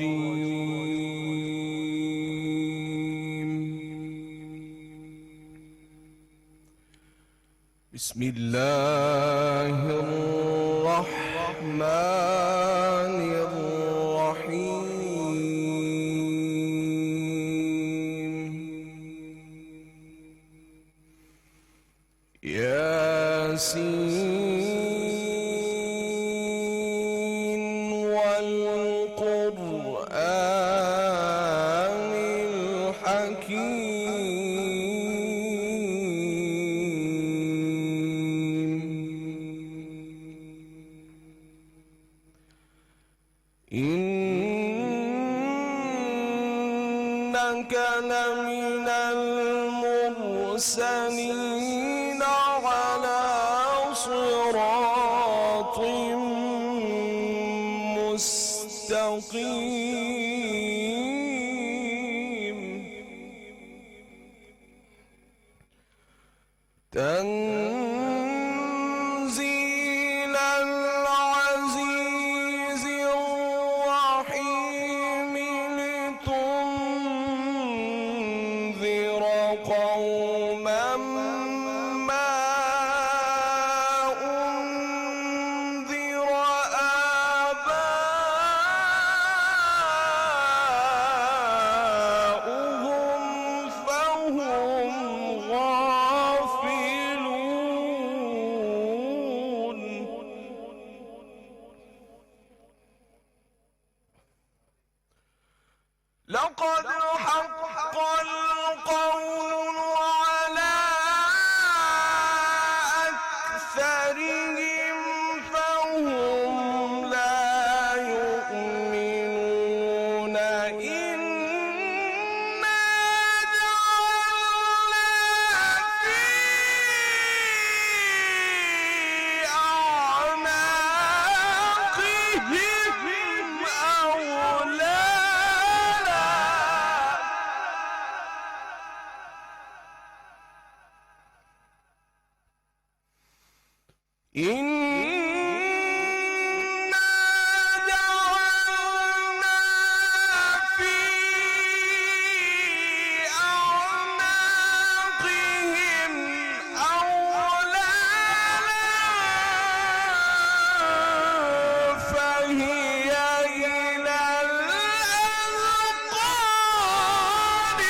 الرجيم بسم الله الرحمن الرحيم ياسين والقرآن الحكيم إنك لمن المرسلين على صراط مستقيم تنزيل العزيز الرحيم لتنذر قوما ما أنذر آباؤهم فهم غافلون لقد حق القول على أكثرهم فهم لا يؤمنون إنا جعلنا في أعناقهم أغلالا إنا جعلنا في أعناقهم أغلالا فهي إلى الأذقان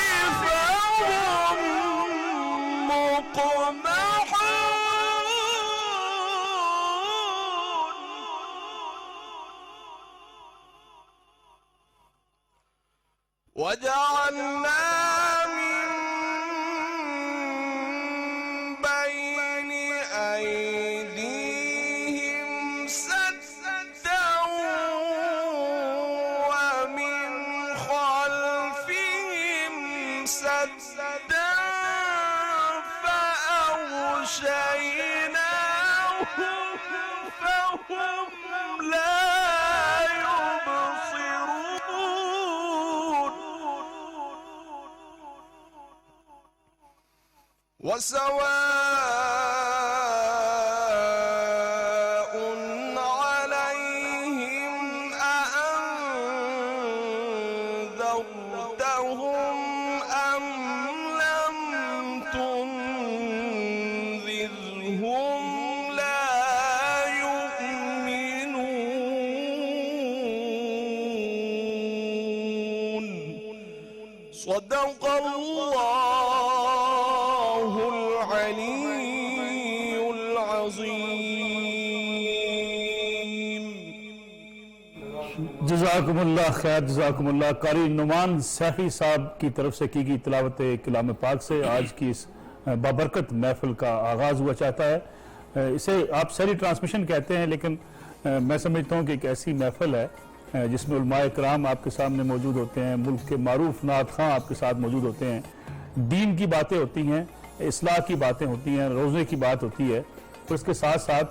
فهم مقمحون وجعلنا من بين أيديهم سدا ومن خلفهم سدا فأغشيناهم فهم لا يبصرون وسواء عليهم أأنذرتهم أم لم تنذرهم لا يؤمنون صدق الله العلي العظيم جزاکم اللہ خیر، جزاکم اللہ۔ قاری نعمان سیفی صاحب کی طرف سے کی گئی تلاوت کلام پاک سے آج کی اس بابرکت محفل کا آغاز ہوا چاہتا ہے۔ اسے آپ سیری ٹرانسمیشن کہتے ہیں، لیکن میں سمجھتا ہوں کہ ایک ایسی محفل ہے جس میں علماء کرام آپ کے سامنے موجود ہوتے ہیں، ملک کے معروف نعت خواں آپ کے ساتھ موجود ہوتے ہیں، دین کی باتیں ہوتی ہیں، اصلاح کی باتیں ہوتی ہیں، روزے کی بات ہوتی ہے۔ تو اس کے ساتھ ساتھ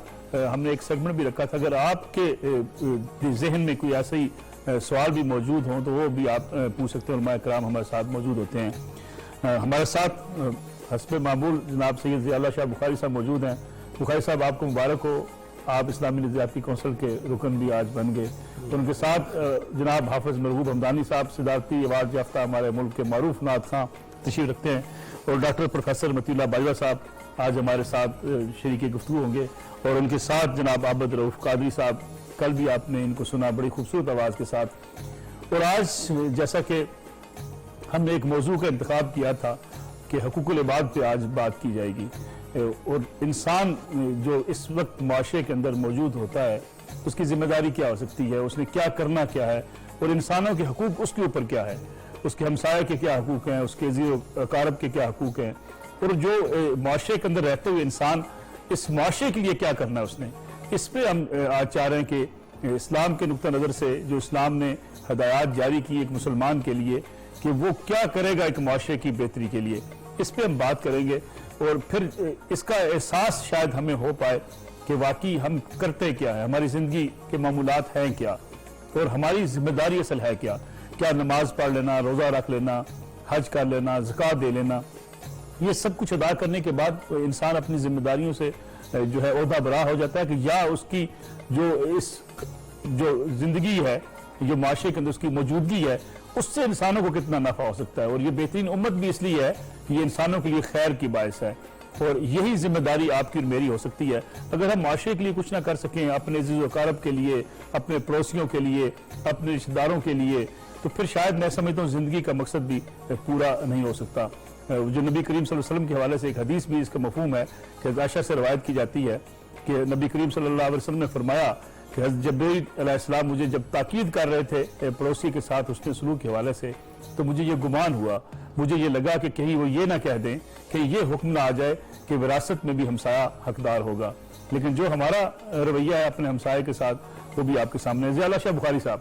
ہم نے ایک سیگمنٹ بھی رکھا تھا، اگر آپ کے ذہن میں کوئی ایسا ہی سوال بھی موجود ہوں تو وہ بھی آپ پوچھ سکتے ہیں۔ علماء کرام ہمارے ساتھ موجود ہوتے ہیں۔ ہمارے ساتھ حسب معمول جناب سید ضیاء اللہ شاہ بخاری صاحب موجود ہیں۔ بخاری صاحب آپ کو مبارک ہو آپ اسلامی نظریاتی کونسل کے رکن بھی آج بن گئے. ان کے ساتھ جناب حافظ مرغوب حمدانی صاحب صدارتی ایوارڈ یافتہ ہمارے ملک کے معروف نعت خواں تشریف رکھتے ہیں, اور ڈاکٹر پروفیسر متی اللہ باجوہ صاحب آج ہمارے ساتھ شریک گفتگو ہوں گے, اور ان کے ساتھ جناب عابد رؤف قادری صاحب, کل بھی آپ نے ان کو سنا بڑی خوبصورت آواز کے ساتھ. اور آج جیسا کہ ہم نے ایک موضوع کا انتخاب کیا تھا کہ حقوق العباد پہ آج بات کی جائے گی, اور انسان جو اس وقت معاشرے کے اندر موجود ہوتا ہے اس کی ذمہ داری کیا ہو سکتی ہے, اس نے کیا کرنا کیا ہے, اور انسانوں کے حقوق اس کے اوپر کیا ہے, اس کے ہمسائے کے کیا حقوق ہیں, اس کے ذی و اقارب کے کیا حقوق ہیں, اور جو معاشرے کے اندر رہتے ہوئے انسان اس معاشرے کے لیے کیا کرنا ہے اس نے. اس پہ ہم آج چاہ رہے ہیں کہ اسلام کے نقطہ نظر سے جو اسلام نے ہدایات جاری کی ایک مسلمان کے لیے کہ وہ کیا کرے گا ایک معاشرے کی بہتری کے لیے, اس پہ ہم بات کریں گے, اور پھر اس کا احساس شاید ہمیں ہو پائے کہ واقعی ہم کرتے کیا ہے, ہماری زندگی کے معمولات ہیں کیا, اور ہماری ذمہ داری اصل ہے کیا. کیا نماز پڑھ لینا, روزہ رکھ لینا, حج کر لینا, زکوٰۃ دے لینا, یہ سب کچھ ادا کرنے کے بعد انسان اپنی ذمہ داریوں سے جو ہے عہدہ برا ہو جاتا ہے کہ یا اس کی جو زندگی ہے, جو معاشرے کے اندر اس کی موجودگی ہے, اس سے انسانوں کو کتنا نفع ہو سکتا ہے. اور یہ بہترین امت بھی اس لیے ہے کہ یہ انسانوں کے لیے خیر کی باعث ہے, اور یہی ذمہ داری آپ کی اور میری ہو سکتی ہے. اگر ہم معاشرے کے لیے کچھ نہ کر سکیں, اپنے عزیز و اقارب کے لیے, اپنے پڑوسیوں کے لیے, اپنے رشتہ داروں کے لیے, تو پھر شاید میں سمجھتا ہوں زندگی کا مقصد بھی پورا نہیں ہو سکتا. جو نبی کریم صلی اللہ علیہ وسلم کے حوالے سے ایک حدیث بھی اس کا مفہوم ہے کہ عائشہ سے روایت کی جاتی ہے کہ نبی کریم صلی اللہ علیہ وسلم نے فرمایا کہ حضرت جبرائیل علیہ السلام مجھے جب تاکید کر رہے تھے پڑوسی کے ساتھ حسن سلوک کے حوالے سے, تو مجھے یہ گمان ہوا, مجھے یہ لگا کہ کہیں وہ یہ نہ کہہ دیں کہ یہ حکم نہ آ جائے کہ وراثت میں بھی ہمسایہ حقدار ہوگا. لیکن جو ہمارا رویہ ہے اپنے ہمسائے کے ساتھ وہ بھی آپ کے سامنے ہے. ضیاء اللہ شاہ بخاری صاحب,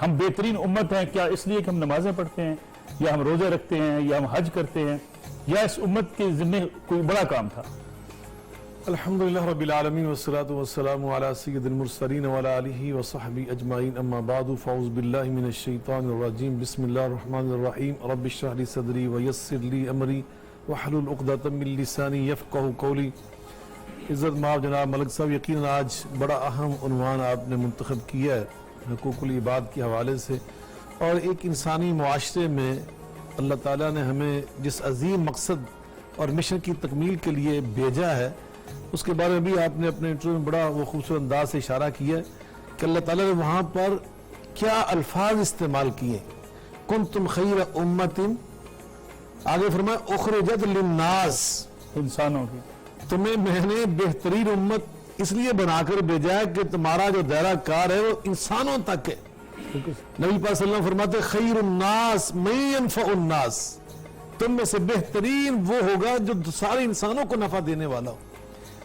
ہم بہترین امت ہیں کیا اس لیے کہ ہم نمازیں پڑھتے ہیں, یا ہم روزے رکھتے ہیں, یا ہم حج کرتے ہیں, یا اس امت کے ذمہ کوئی بڑا کام تھا؟ الحمدللہ رب العالمین والصلاة والسلام علی سید المرسلین وعلی آلہ وصحبہ اجمعین, اما بعد فاعوذ باللہ من الشیطان الرجیم, بسم اللہ الرحمن الرحیم, رب اشرح لی صدری ویسر لی امری واحلل عقدۃ من لسانی یفقہوا قولی. عزت مآب جناب ملک صاحب, یقیناً آج بڑا اہم عنوان آپ نے منتخب کیا ہے حقوق العباد کے حوالے سے, اور ایک انسانی معاشرے میں اللہ تعالیٰ نے ہمیں جس عظیم مقصد اور مشن کی تکمیل کے لیے بھیجا ہے اس کے بارے میں بھی آپ نے اپنے انٹرویو میں بڑا وہ خوبصورت انداز سے اشارہ کیا ہے کہ اللہ تعالیٰ نے وہاں پر کیا الفاظ استعمال کیے. کنتم خیر امت, آگے فرمایا اخرجت للناس, انسانوں کی تمہیں میں نے بہترین امت اس لیے بنا کر بھیجا ہے کہ تمہارا جو دائرہ کار ہے وہ انسانوں تک ہے. نبی پاک صلی اللہ علیہ وسلم فرماتے خیر الناس من ينفع الناس, تم میں سے بہترین وہ ہوگا جو سارے انسانوں کو نفع دینے والا ہو.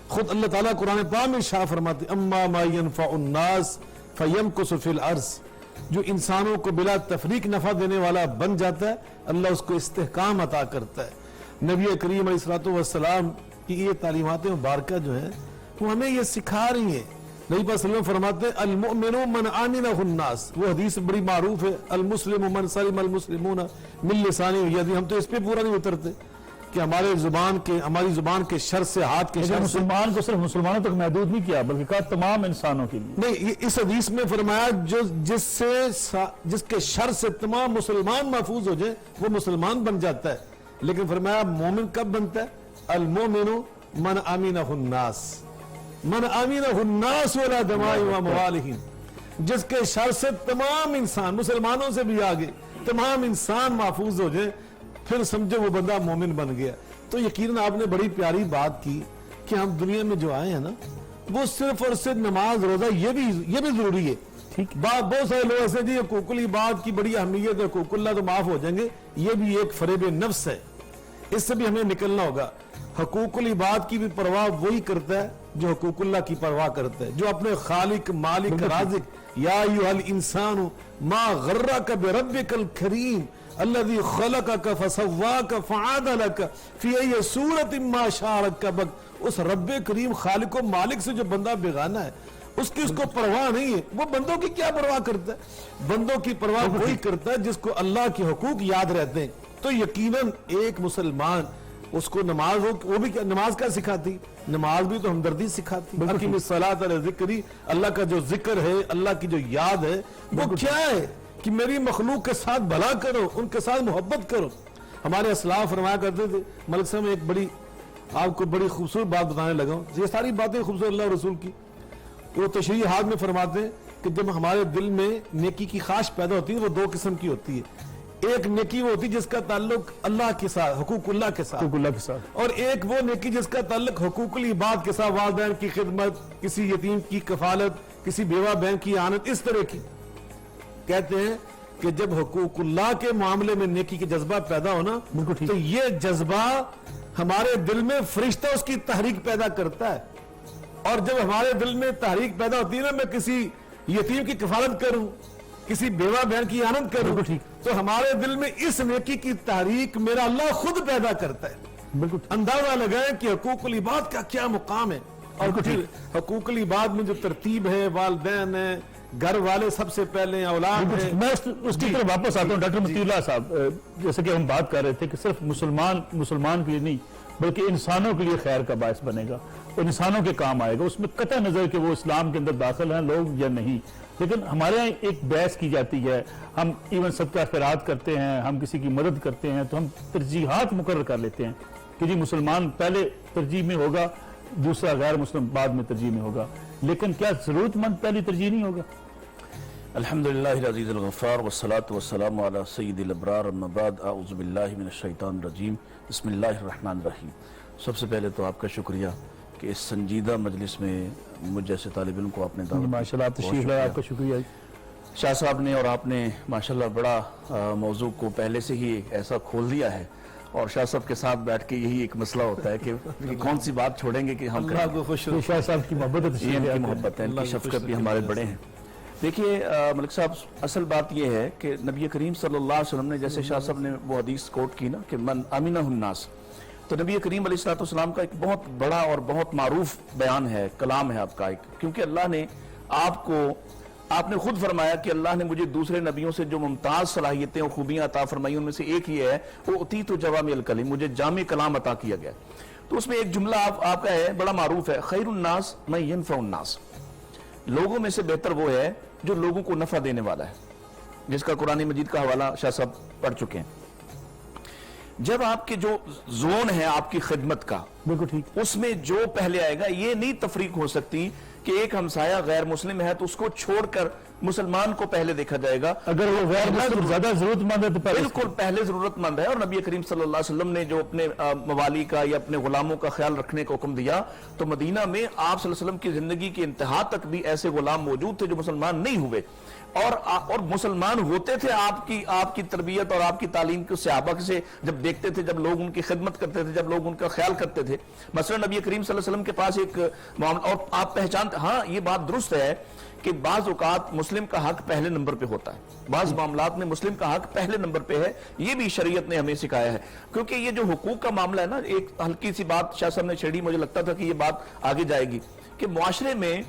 خود اللہ تعالیٰ قرآن پاک میں شاہ فرماتے اما ما ينفع الناس فيمكث في الارض, جو انسانوں کو بلا تفریق نفع دینے والا بن جاتا ہے اللہ اس کو استحکام عطا کرتا ہے. نبی کریم علیہ السلام کی یہ تعلیمات مبارکہ جو ہیں وہ ہمیں یہ سکھا رہی ہیں. نبی پاک صلی اللہ علیہ وسلم فرماتے ہیں المؤمن من آمنہ الناس, وہ حدیث بڑی معروف ہے, المسلم من سلم المسلمون من لسانہ ویدہ. ہم تو اس پہ پورا نہیں اترتے کہ ہماری زبان کے شر سے, ہاتھ کے شر سے. مسلمان کو صرف مسلمانوں تک محدود نہیں کیا بلکہ کہا تمام انسانوں کے لیے. نہیں, اس حدیث میں فرمایا جس کے شر سے تمام مسلمان محفوظ ہو جائیں وہ مسلمان بن جاتا ہے. لیکن فرمایا مومن کب بنتا ہے؟ المومن من آمنہ الناس, من آمنہ الناس ولا دماء و اموالہم, جس کے شر سے تمام انسان, مسلمانوں سے بھی آگے تمام انسان محفوظ ہو جائیں, پھر سمجھو وہ بندہ مومن بن گیا. تو یقیناً آپ نے بڑی پیاری بات کی کہ ہم دنیا میں جو آئے ہیں نا وہ صرف اور صرف نماز روزہ یہ بھی ضروری ہے. بہت سارے لوگ ایسے جی حقوق العباد کی بڑی اہمیت ہے, حقوق اللہ تو معاف ہو جائیں گے, یہ بھی ایک فریب نفس ہے, اس سے بھی ہمیں نکلنا ہوگا. حقوق العباد کی بھی پرواہ وہی کرتا ہے جو حقوق اللہ کی پرواہ کرتا ہے, جو اپنے خالق مالک رازق یا ایھا الانسان ما غرک بربک الکریم الذی خلقک فسواک فعدلک فی ای صورت ما شاء رکبک. اس رب کریم خالق و مالک سے جو بندہ بیگانہ ہے اس کو پرواہ نہیں ہے. وہ بندوں کی کیا پرواہ کرتا ہے؟ بندوں کی پرواہ وہی کرتا ہے جس کو اللہ کے حقوق یاد رہتے ہیں. تو یقیناً ایک مسلمان اس کو نماز وہ بھی نماز کیا سکھاتی؟ نماز بھی تو ہمدردی سکھاتی. اقیم الصلاۃ علی ذکری، اللہ کا جو ذکر ہے، اللہ کی جو یاد ہے، وہ کیا ہے کہ میری مخلوق کے ساتھ بھلا کرو، ان کے ساتھ محبت کرو. ہمارے اسلاف فرمایا کرتے تھے. ملک صاحب میں ایک بڑی آپ کو بڑی خوبصورت بات بتانے لگا ہوں. یہ ساری باتیں خوبصورت اللہ رسول کی. وہ تشریحات میں فرماتے ہیں کہ جب ہمارے دل میں نیکی کی خواہش پیدا ہوتی ہے وہ دو قسم کی ہوتی ہے. ایک نیکی وہ ہوتی ہے جس کا تعلق اللہ کے ساتھ، حقوق اللہ کے ساتھ، حقوق اللہ کے ساتھ، اور ایک وہ نیکی جس کا تعلق حقوق العباد کے ساتھ، والدین کی خدمت، کسی یتیم کی کفالت، کسی بیوہ بہن کی اعانت، اس طرح کی. کہتے ہیں کہ جب حقوق اللہ کے معاملے میں نیکی کے جذبہ پیدا ہونا تو یہ جذبہ ہمارے دل میں فرشتہ اس کی تحریک پیدا کرتا ہے. اور جب ہمارے دل میں تحریک پیدا ہوتی ہے نا، میں کسی یتیم کی کفالت کروں، کسی بیوہ بہن کی اعانت کروں، تو ہمارے دل میں اس نیکی کی تحریک میرا اللہ خود پیدا کرتا ہے. بالکل اندازہ لگائیں کہ حقوق العباد کا کیا مقام ہے. اور پھر حقوق العباد میں جو ترتیب ہے، والدین ہیں، گھر والے سب سے پہلے، اولاد ہے. میں اس کی طرف واپس آتا ہوں. ڈاکٹر مطیع اللہ صاحب، جیسے کہ ہم بات کر رہے تھے کہ صرف مسلمان کے لیے نہیں بلکہ انسانوں کے لیے خیر کا باعث بنے گا، انسانوں کے کام آئے گا. اس میں قطع نظر کہ وہ اسلام کے اندر داخل ہیں لوگ یا نہیں، لیکن ہمارے یہاں ایک بحث کی جاتی ہے. ہم ایون صدقہ خیرات کرتے ہیں، ہم کسی کی مدد کرتے ہیں تو ہم ترجیحات مقرر کر لیتے ہیں کہ جی مسلمان پہلے ترجیح میں ہوگا، دوسرا غیر مسلم بعد میں ترجیح میں ہوگا. لیکن کیا ضرورت مند پہلی ترجیح نہیں ہوگا؟ الحمدللہ العزیز الغفار والصلاة والسلام علی سید الابرار، اما بعد، اعوذ باللہ من الشیطان الرجیم، بسم اللہ الرحمن الرحیم. سب سے پہلے تو آپ کا شکریہ کہ اس سنجیدہ مجلس میں مجھ جیسے طالب علم کو آپ نے دعوت دی. ماشاءاللہ آپ تشریف لائے، آپ کا شکریہ. شاہ صاحب نے اور آپ نے ماشاءاللہ بڑا موضوع کو پہلے سے ہی ایسا کھول دیا ہے، اور شاہ صاحب کے ساتھ بیٹھ کے یہی ایک مسئلہ ہوتا ہے کہ کون سی بات چھوڑیں گے کہ ہم اللہ کو خوش یہ شاہ صاحب کی محبت ہے، یہ ان کی محبت ہے، ان کی شفقت بھی ہمارے بڑے ہیں. دیکھیے ملک صاحب، اصل بات یہ ہے کہ نبی کریم صلی اللہ علیہ وسلم نے، جیسے شاہ صاحب نے وہ حدیث کوٹ کی نا کہ من امنہ الناس، تو نبی کریم علیہ السلام کا ایک بہت بڑا اور بہت معروف بیان ہے، کلام ہے آپ کا ایک، کیونکہ اللہ نے آپ نے خود فرمایا کہ اللہ نے مجھے دوسرے نبیوں سے جو ممتاز صلاحیتیں اور خوبیاں عطا فرمائی ان میں سے ایک یہ ہے، وہ اعطیت جوامع الکلم، مجھے جامع کلام عطا کیا گیا. تو اس میں ایک جملہ آپ کا ہے، بڑا معروف ہے، خیر الناس من ینفع الناس، لوگوں میں سے بہتر وہ ہے جو لوگوں کو نفع دینے والا ہے، جس کا قرآن مجید کا حوالہ شاہ صاحب پڑھ چکے ہیں. جب آپ کے جو زون ہے آپ کی خدمت کا، بالکل ٹھیک، اس میں جو پہلے آئے گا، یہ نہیں تفریق ہو سکتی کہ ایک ہمسایہ غیر مسلم ہے تو اس کو چھوڑ کر مسلمان کو پہلے دیکھا جائے گا. اگر وہ غیر مسلم زیادہ ضرورت مند ہے تو بالکل پہلے ضرورت مند ہے. اور نبی کریم صلی اللہ علیہ وسلم نے جو اپنے موالی کا یا اپنے غلاموں کا خیال رکھنے کا حکم دیا، تو مدینہ میں آپ صلی اللہ علیہ وسلم کی زندگی کی انتہا تک بھی ایسے غلام موجود تھے جو مسلمان نہیں ہوئے، اور مسلمان ہوتے تھے. آپ کی تربیت اور آپ کی تعلیم کے صحابہ سے جب دیکھتے تھے، جب لوگ ان کی خدمت کرتے تھے، جب لوگ ان کا خیال کرتے تھے. مثلا نبی کریم صلی اللہ علیہ وسلم کے پاس ایک معاملہ، اور آپ پہچانتے، ہاں یہ بات درست ہے کہ بعض اوقات مسلم کا حق پہلے نمبر پہ ہوتا ہے، بعض معاملات میں مسلم کا حق پہلے نمبر پہ ہے. یہ بھی شریعت نے ہمیں سکھایا ہے، کیونکہ یہ جو حقوق کا معاملہ ہے نا، ایک ہلکی سی بات شاہ صاحب نے چھیڑی، مجھے لگتا تھا کہ یہ بات آگے جائے گی، کہ معاشرے میں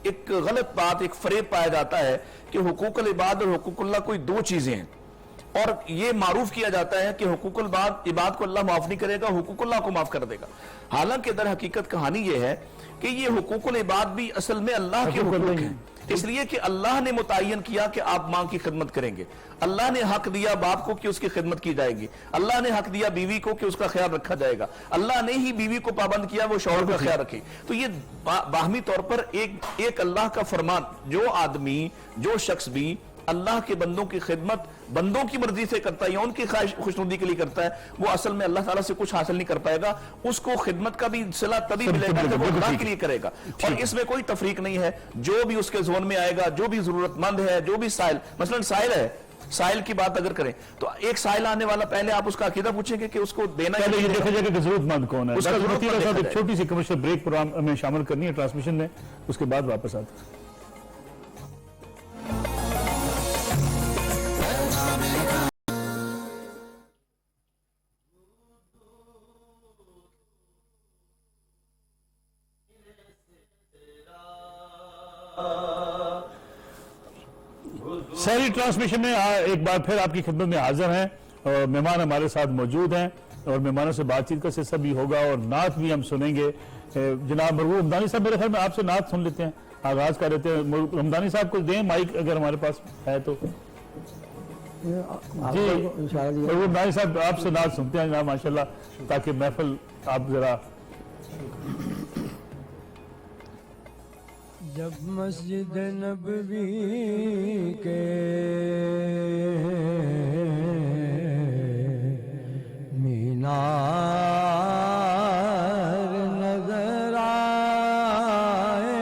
ایک غلط بات، ایک فریب پایا جاتا ہے کہ حقوق العباد اور حقوق اللہ کوئی دو چیزیں ہیں، اور یہ معروف کیا جاتا ہے کہ حقوق العباد کو اللہ معاف نہیں کرے گا، حقوق اللہ کو معاف کر دے گا. حالانکہ در حقیقت کہانی یہ ہے کہ یہ حقوق العباد بھی اصل میں اللہ کے حقوق ہیں، اس لیے کہ اللہ نے متعین کیا کہ آپ ماں کی خدمت کریں گے، اللہ نے حق دیا باپ کو کہ اس کی خدمت کی جائے گی، اللہ نے حق دیا بیوی کو کہ اس کا خیال رکھا جائے گا، اللہ نے ہی بیوی کو پابند کیا وہ شوہر کا خیال رکھے. تو یہ باہمی طور پر ایک اللہ کا فرمان، جو آدمی، جو شخص بھی اللہ کے بندوں کی خدمت بندوں کی مرضی سے کرتا ہے یا ان کی خواہش خوشنودی کے لیے کرتا ہے، وہ اصل میں اللہ تعالیٰ سے کچھ حاصل نہیں کر پائے گا. اس کو خدمت کا بھی صلہ تبھی ملے گا جب وہ اللہ کے لیے کرے گا. اور اس میں کوئی تفریق نہیں ہے، جو بھی اس کے زون میں آئے گا، جو بھی ضرورت مند ہے، جو بھی سائل، مثلا سائل ہے، سائل کی بات اگر کریں تو ایک سائل آنے والا پہلے آپ اس کا عقیدہ پوچھیں گے کہ اس کو دینا ہے، پہلے یہ دیکھا جائے کہ ضرورت مند کون ہے. اس کا ضرورت مند دیکھا ایک چھوٹی سی کمرشل بریک پروگرام میں شامل کرنی ہے ٹرانسمیشن میں، اس کے بعد واپس آتے ہیں. سہری ٹرانسمیشن میں ایک بار پھر آپ کی خدمت میں حاضر ہیں، اور مہمان ہمارے ساتھ موجود ہیں. اور مہمانوں سے بات چیت کا سلسلہ بھی ہوگا اور نعت بھی ہم سنیں گے. جناب مرغوب حمدانی صاحب میرے خیال میں آپ سے نعت سن لیتے ہیں, آغاز کر لیتے ہیں. مرغوب حمدانی صاحب کو دیں مائک اگر ہمارے پاس ہے تو. جی مرغوب حمدانی صاحب آپ سے نعت سنتے ہیں جناب ماشاءاللہ, تاکہ محفل آپ ذرا. جب مسجد نبوی کے مینار نظر آئے,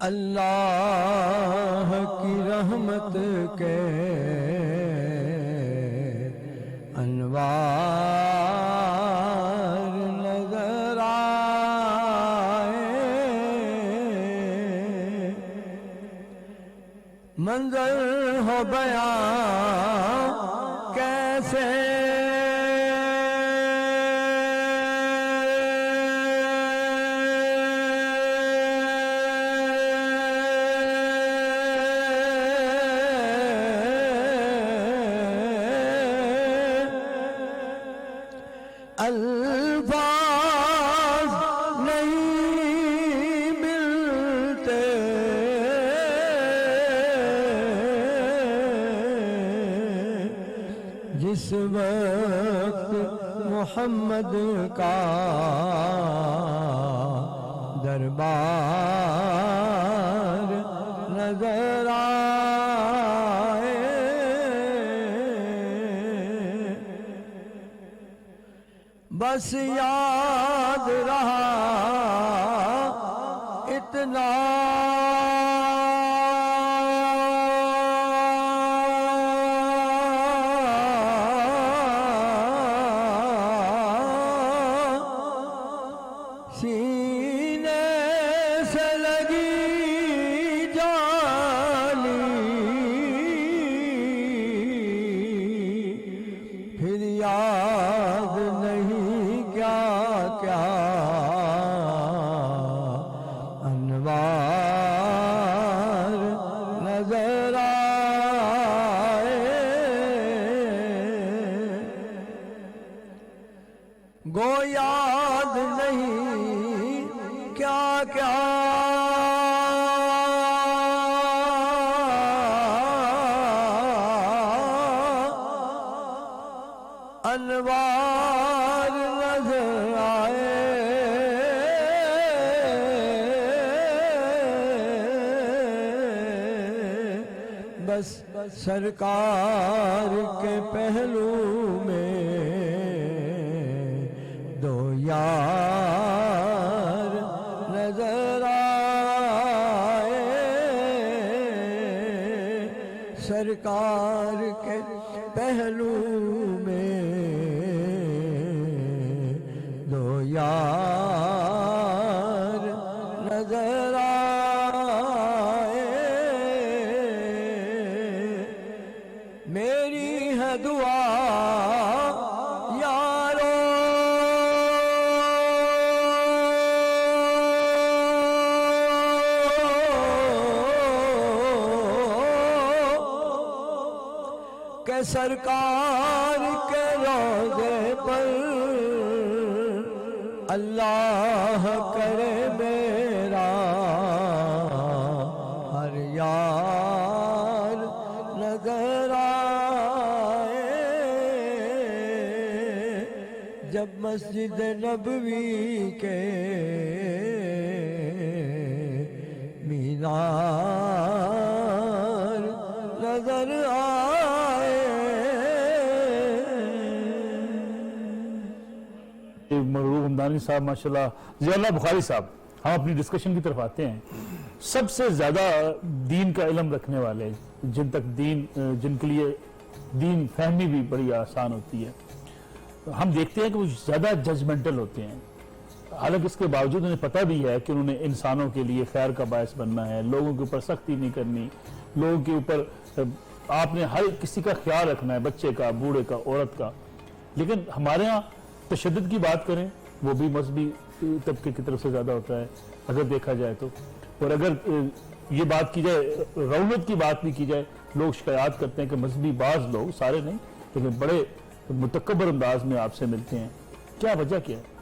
اللہ کی رحمت کے انوار نظر آئے, منظر ہو بیان کیسے الفاظ نہیں ملتے, جس وقت محمد کا دربار نظر آئے, بس یاد رہا اتنا سینے سے لگی جالی, پھر یاد نہیں کیا کیا انوار نظر آئے, گو یاد نہیں کیا کیا انوار نظر آئے, بس سرکار کے پہلو میں دو یار نظر آئے, سرکار کے پہلو میں دو یار نظر آئے, میری ہے دعا یارو کہ سرکار کے روضے پر اللہ کرے میرا ہر یار نظر آئے, جب مسجد نبوی کے مینار نظر آئے. مرغوب حمدانی صاحب ماشاءاللہ. ضیاء اللہ بخاری صاحب, ہم اپنی ڈسکشن کی طرف آتے ہیں. سب سے زیادہ دین کا علم رکھنے والے, جن تک دین, جن کے لیے دین فہمی بھی بڑی آسان ہوتی ہے, ہم دیکھتے ہیں کہ وہ زیادہ ججمنٹل ہوتے ہیں, حالانکہ اس کے باوجود انہیں پتہ بھی ہے کہ انہوں نے انسانوں کے لیے خیر کا باعث بننا ہے, لوگوں کے اوپر سختی نہیں کرنی, لوگوں کے اوپر آپ نے ہر کسی کا خیال رکھنا ہے, بچے کا, بوڑھے کا, عورت کا. لیکن ہمارے ہاں تشدد کی بات کریں وہ بھی مذہبی طبقے کی طرف سے زیادہ ہوتا ہے اگر دیکھا جائے تو, اور اگر یہ بات کی جائے، رونت کی بات بھی کی جائے، لوگ شکایات کرتے ہیں کہ مذہبی بعض لوگ، سارے نہیں لیکن بڑے متکبر انداز میں آپ سے ملتے ہیں، کیا وجہ کیا ہے؟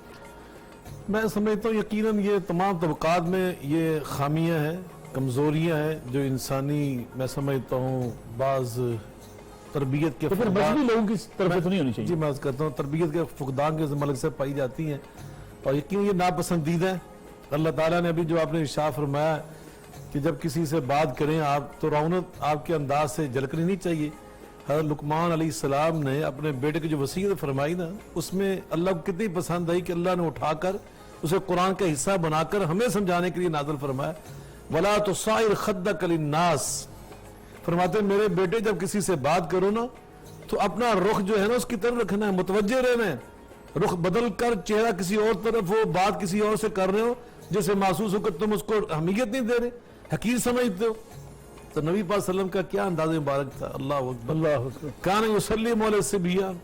میں سمجھتا ہوں یقیناً یہ تمام طبقات میں یہ خامیاں ہیں، کمزوریاں ہیں جو انسانی میں سمجھتا ہوں بعض تربیت کے تو پھر مذہبی لوگوں کی طرف سے تو نہیں ہونی جی چاہیے؟ میں عرض کرتا ہوں تربیت کے فقدان کے ملک سے پائی جاتی ہیں، اور یقیناً یہ ناپسندیدہ ہے۔ اللہ تعالیٰ نے ابھی جو آپ نے ارشاد فرمایا کہ جب کسی سے بات کریں آپ تو رونت آپ کے انداز سے جھلکنی نہیں چاہیے۔ حضرت لقمان علیہ السلام نے اپنے بیٹے کی جو وصیت فرمائی نا، اس میں اللہ کو کتنی پسند آئی کہ اللہ نے اٹھا کر اسے قرآن کا حصہ بنا کر ہمیں سمجھانے کے لیے نازل فرمایا، وَلَا تُصَعِّرْ خَدَّكَ لِلنَّاسِ، فرماتے ہیں میرے بیٹے جب کسی سے بات کرو نا تو اپنا رخ جو ہے نا اس کی طرف رکھنا ہے، متوجہ رہنا ہے، رخ بدل کر چہرہ کسی اور طرف ہو، بات کسی اور سے کر رہے ہو جیسے محسوس ہو کہ تم اس کو اہمیت نہیں دے رہے، حقیر سمجھتے ہو۔ تو نبی پاک صلی اللہ علیہ وسلم کا کیا انداز مبارک تھا، اللہ اکبر، اللہ اکبر۔ کان یسلم علی الصبیان،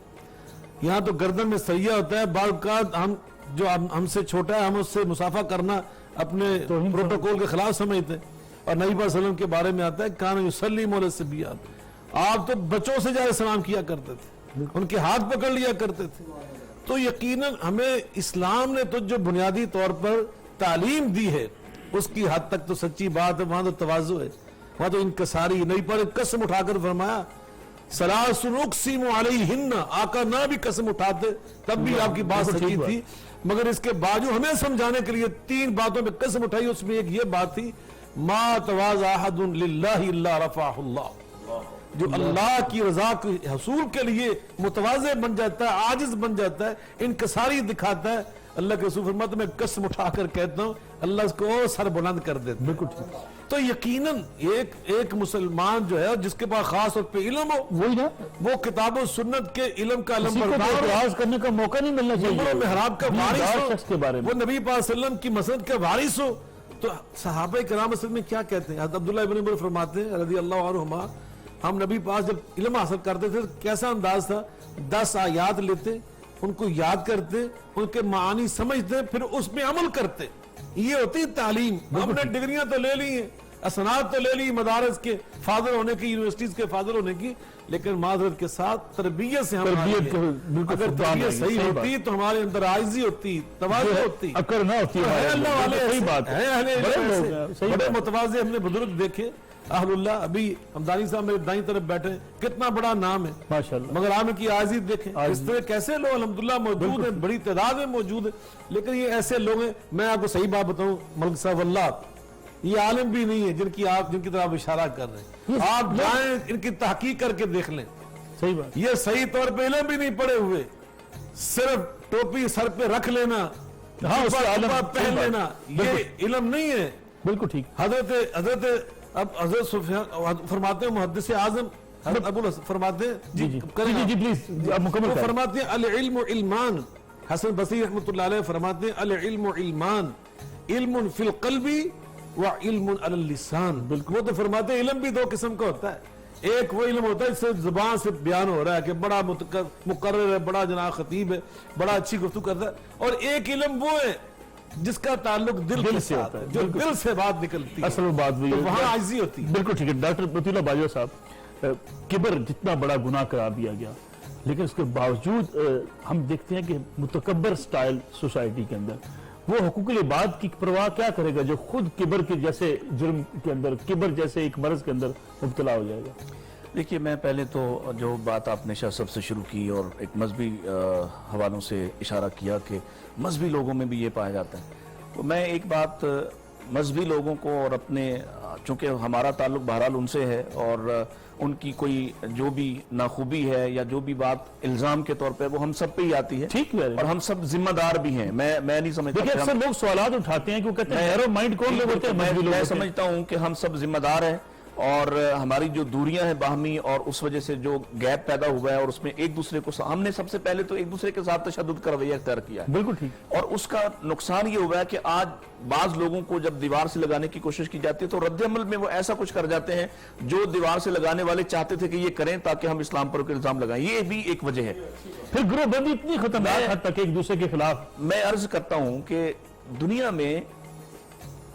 یہاں تو گردن میں سیاح ہوتا ہے، بعض اوقات ہم جو ہم سے چھوٹا ہے ہم اس سے مسافہ کرنا اپنے پروٹوکول کے خلاف سمجھتے ہیں، اور نبی پاک صلی اللہ علیہ وسلم کے بارے میں آتا ہے کان یسلم علی الصبیان، آپ تو بچوں سے زیادہ سلام کیا کرتے تھے، ان کے ہاتھ پکڑ لیا کرتے تھے۔ تو یقیناً ہمیں اسلام نے تو جو بنیادی طور پر تعلیم دی ہے اس کی حد تک تو سچی بات ہے، وہاں تو تواضع ہے، وہاں تو انکساری نہیں، پر قسم اٹھا کر فرمایا ثلاث اقسم علیہن، آقا نہ بھی قسم اٹھاتے تب بھی آپ کی بات سچی تھی، مگر اس کے باوجود ہمیں سمجھانے کے لیے 3 باتوں میں قسم اٹھائی، اس میں ایک یہ بات تھی ما تواضع احد للہ الا رفعہ اللہ، جو اللہ کی رضا کے حصول کے لیے متواضع بن جاتا ہے، عاجز بن جاتا ہے، انکساری دکھاتا ہے، اللہ کے رسول فرماتے ہیں میں قسم اٹھا کر کہتا ہوں اللہ اس کو اور سر بلند کر دیتا ہے۔ بالکل ٹھیک، تو یقیناً ایک مسلمان جو ہے جس کے پاس خاص طور پہ علم ہو، وہی نا، وہ کتاب و سنت کے علم کا علم کسی کو بردار ہو، اعتراض کرنے کا موقع نہیں ملنا ممبر و چاہیے محراب کا وارث دیندار ہو، شخص کے بارے میں۔ وہ نبی پاک صلی اللہ علیہ وسلم کی مسند کا وارث ہو۔ تو صحابہ کرام اصل میں کیا کہتے ہیں، حضرت عبداللہ ابن عمر فرماتے ہیں رضی اللہ عنہما، ہم نبی پاس جب علم حاصل کرتے تھے کیسا انداز تھا، 10 آیات لیتے، ان کو یاد کرتے، ان کے معانی سمجھتے، پھر اس میں عمل کرتے، یہ ہوتی تعلیم۔ ہم نے ڈگریاں تو لے لی ہیں، اسناد تو لے لی مدارس کے فاضل ہونے کی، یونیورسٹیز کے فاضل ہونے کی، لیکن معذرت کے ساتھ تربیت سے ہم تربیت کو بالکل اگر فقدان تربیت رہی، صحیح صحیح ہوتی بات۔ تو ہمارے اندر عاجزی ہوتی، تواضع ہوتی، اکڑ نہ ہوتی ہے اللہ والے صحیح ایسے بات ہیں، اہل علم بڑے لوگ ایسے، ہیں، صحیح بڑے بات۔ متواضع ہم نے بزرگ دیکھے، اہل اللہ، ابھی ہمدانی صاحب میرے دائیں طرف بیٹھے ہیں، کتنا بڑا نام ہے، ماشاءاللہ، مگر آپ کی عاجزی دیکھیں، اس طرح کیسے لوگ الحمدللہ موجود ہیں، بڑی تعداد میں موجود ہیں، لیکن یہ ایسے لوگ ہیں، میں آپ کو صحیح بات بتاؤں ملک صاحب، اللہ یہ عالم بھی نہیں ہے جن کی طرف آپ اشارہ کر رہے ہیں، آپ جائیں ان کی تحقیق کر کے دیکھ لیں، صحیح بات، یہ صحیح طور پہ علم بھی نہیں پڑے ہوئے، صرف ٹوپی سر پہ رکھ لینا، ہاں، اس کا علم، پہن صحیح بات، لینا، یہ علم نہیں ہے۔ بالکل ٹھیک، حضرت سفیان فرماتے ہیں، محدث اعظم حضرت ابو الحسن فرماتے ہیں، جی جی جی پلیز آپ مکمل وہ کریں۔ فرماتے ہیں العلم علمان، حسن بصری رحمۃ اللہ علیہ فرماتے ہیں العلم علمان، علم فی القلب وعلم علی اللسان، بالکل وہ تو فرماتے ہیں علم بھی 2 قسم کا ہوتا ہے، ایک وہ علم ہوتا ہے جس سے زبان سے بیان ہو رہا ہے کہ بڑا مقرر ہے، بڑا جناب خطیب ہے، بڑا اچھی گفتگو کرتا ہے، اور ایک علم وہ ہے جس کا تعلق دل کے سے ساتھ ہوتا ہے، جو دل سے بات نکلتی ہے، اصل میں بات وہی تو ہے، وہاں عاجزی ہوتی ہے۔ بالکل ٹھیک ہے۔ ڈاکٹر مطیع اللہ باجوہ صاحب، کبر جتنا بڑا گناہ قرار دیا گیا، لیکن اس کے باوجود ہم دیکھتے ہیں کہ متکبر سٹائل سوسائٹی کے اندر وہ حقوق العباد کی پرواہ کیا کرے گا جو خود کبر کے جیسے جرم کے اندر، کبر جیسے ایک مرض کے اندر مبتلا ہو جائے گا۔ دیکھیے میں پہلے تو جو بات آپ نے شاہ صاحب سے شروع کی اور ایک مذہبی حوالوں سے اشارہ کیا کہ مذہبی لوگوں میں بھی یہ پایا جاتا ہے، میں ایک بات مذہبی لوگوں کو اور اپنے، چونکہ ہمارا تعلق بہرحال ان سے ہے اور ان کی کوئی جو بھی ناخوبی ہے یا جو بھی بات الزام کے طور پہ وہ ہم سب پہ ہی آتی ہے، ٹھیک ہے، اور ہم سب ذمہ دار بھی ہیں۔ میں نہیں سمجھتا دیکھیں کہ اکثر لوگ سوالات اٹھاتے ہیں کہ وہ کہتے ہیں نیرو مائنڈ کون لوگ ہوتے ہیں، مذہبی لوگ میں ہوتے ہیں۔ سمجھتا ہوں کہ ہم سب ذمہ دار ہیں، اور ہماری جو دوریاں ہیں باہمی اور اس وجہ سے جو گیپ پیدا ہوا ہے اور اس میں ایک دوسرے کو ہم نے سب سے پہلے تو ایک دوسرے کے ساتھ تشدد کا رویہ اختیار کیا ہے، بالکل ٹھیک، اور اس کا نقصان یہ ہوا ہے کہ آج بعض لوگوں کو جب دیوار سے لگانے کی کوشش کی جاتی ہے تو رد عمل میں وہ ایسا کچھ کر جاتے ہیں جو دیوار سے لگانے والے چاہتے تھے کہ یہ کریں تاکہ ہم اسلام پر الزام لگائیں، یہ بھی ایک وجہ ہے۔ پھر گروہ بندی اتنی خطرناک حد تک ایک دوسرے کے خلاف۔ میں عرض کرتا ہوں کہ دنیا میں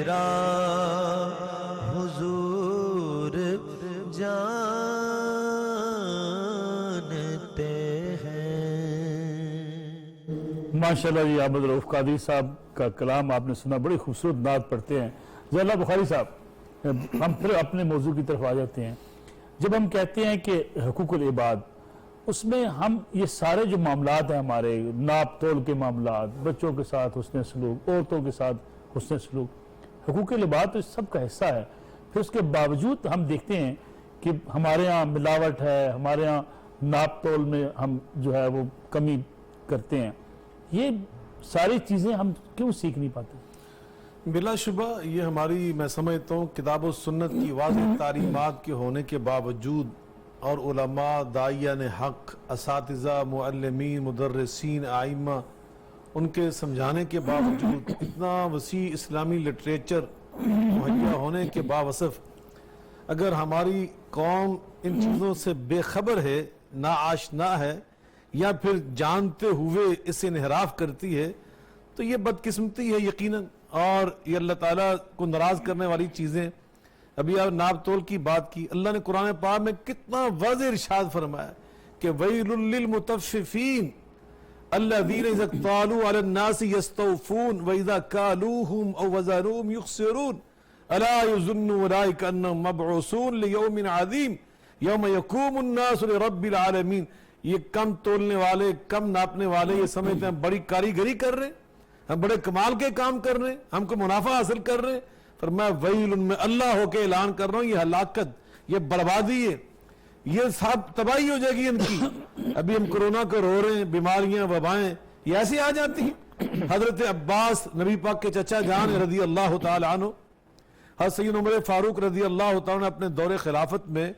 چہرہ حضور جانتے ہیں۔ ماشاءاللہ جی، عابد رؤوف قادری صاحب کا کلام آپ نے سنا، بڑی خوبصورت نعت پڑھتے ہیں۔ ضیاءاللہ بخاری صاحب، ہم پھر اپنے موضوع کی طرف آ جاتے ہیں۔ جب ہم کہتے ہیں کہ حقوق العباد، اس میں ہم یہ سارے جو معاملات ہیں ہمارے، ناپ تول کے معاملات، بچوں کے ساتھ حسن سلوک، عورتوں کے ساتھ حسن سلوک، حقوق العباد تو اس سب کا حصہ ہے۔ پھر اس کے باوجود ہم دیکھتے ہیں کہ ہمارے ہاں ملاوٹ ہے، ہمارے ہاں ناپ تول میں ہم جو ہے وہ کمی کرتے ہیں۔ یہ ساری چیزیں ہم کیوں سیکھ نہیں پاتے؟ بلا شبہ یہ ہماری، میں سمجھتا ہوں، کتاب و سنت کی واضح تعلیمات کے ہونے کے باوجود اور علماء، داعیان حق، اساتذہ، معلمین، مدرسین، ائمہ، ان کے سمجھانے کے باوجود، اتنا وسیع اسلامی لٹریچر مہیا ہونے کے باوصف، اگر ہماری قوم ان چیزوں سے بے خبر ہے، ناآشنا ہے، یا پھر جانتے ہوئے اس سے انحراف کرتی ہے، تو یہ بدقسمتی ہے یقیناً، اور یہ اللہ تعالیٰ کو ناراض کرنے والی چیزیں۔ ابھی آپ ناپ تول کی بات کی، اللہ نے قرآن پاک میں کتنا واضح ارشاد فرمایا کہ وَيْلٌ لِّلْمُطَفِّفِينَ الَّذِينَ إِذَا اكْتَالُوا عَلَى النَّاسِ يَسْتَوْفُونَ وَإِذَا كَالُوهُمْ أَوْ وَزَنُوهُمْ يُخْسِرُونَ أَلَا يَظُنُّ أُولَٰئِكَ أَنَّهُمْ مَبْعُوثُونَ لِيَوْمٍ عَظِيمٍ يَوْمَ يَقُومُ النَّاسُ لِرَبِّ الْعَالَمِينَ۔ یہ کم تولنے والے، کم ناپنے والے یہ سمجھتے ہیں ہم بڑی کاریگری کر رہے ہیں، ہم بڑے کمال کے کام کر رہے ہیں، ہم کو منافع حاصل کر رہے ہیں۔ فرمایا ویل، میں اللہ ہو کے اعلان کر رہا ہوں، یہ ہلاکت، یہ بربادی ہے، یہ سب تباہی ہو جائے گی ان کی۔ ابھی ہم کرونا کو رو رہے ہیں، بیماریاں، وبائیں یہ ایسی آ جاتی ہیں۔ حضرت عباس نبی پاک کے چچا جان رضی اللہ تعالی عنہ، حضرت سید عمر فاروق رضی اللہ تعالی عنہ اپنے دور خلافت میں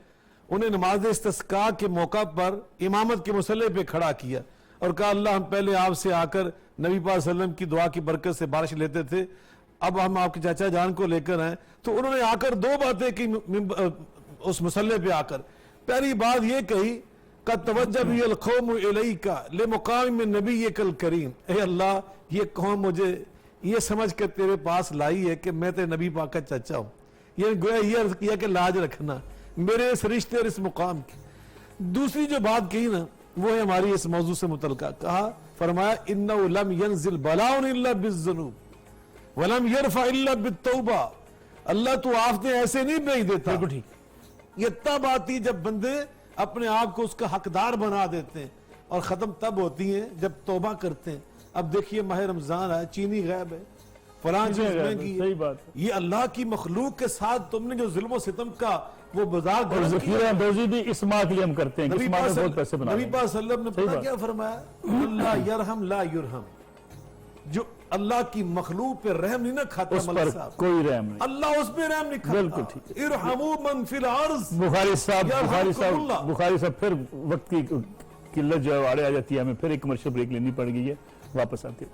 انہیں نماز استسقاء کے موقع پر امامت کے مصلی پہ کھڑا کیا اور کہا اللہ ہم پہلے آپ سے آ کر نبی پاک صلی اللہ علیہ وسلم کی دعا کی برکت سے بارش لیتے تھے، اب ہم آپ کے چچا جان کو لے کر آئیں۔ تو انہوں نے آ کر دو باتیں کی اس مصلی پہ آ کر۔ پہلی بات یہ کہی کہ توجہ بی القوم الیکا لمقام من نبیک الکریم، اے اللہ یہ قوم مجھے یہ سمجھ کر تیرے پاس لائی ہے کہ میں تیرے نبی پاک کا چچا ہوں، یہ گویا یہ عرض کیا کہ لاج رکھنا میرے اس رشتے اور اس مقام کی۔ دوسری جو بات کہی نا وہ ہے ہماری اس موضوع سے متعلقہ، کہا فرمایا انہ لم ینزل بلاء الا بالذنوب ولم يرفع الا بالتوبہ، اللہ تو آفتیں ایسے نہیں بھیج دیتا۔ بالکل ٹھیک۔ یہ تب آتی جب بندے اپنے آپ کو اس کا حقدار بنا دیتے ہیں، اور ختم تب ہوتی ہیں جب توبہ کرتے ہیں۔ اب دیکھیے ماہ رمضان ہے، چینی غائب ہے، فلاں چیز مہنگی ہے، صحیح بات ہے۔ یہ اللہ کی مخلوق کے ساتھ تم نے جو ظلم و ستم کا وہ بازار اور گرم کیا۔ ذخیرہ اندوزی بھی اس ماہ کے لیے ہم کرتے ہیں کہ نبی اس ماہ پاک میں بہت پیسے بنا نبی لیں گے۔ پاک صلی اللہ علیہ وسلم نے صحیح پتہ بات۔ کیا فرمایا؟ اللہ یرحم لا یرحم، جو اللہ کی مخلوق پہ رحم نہیں نہ کھاتا اس پر ملک صاحب، کوئی رحم نہیں۔ اللہ اس پہ رحم نہیں بالکل کھاتا۔ ٹھیک ارحموا من فی الارض بخاری صاحب یرحمکم اللہ۔ بخاری صاحب پھر وقت کی قلت جو ہے آڑے آ جاتی ہے، ہمیں پھر ایک کمرشل بریک لینی پڑ گئی ہے، واپس آتے ہیں۔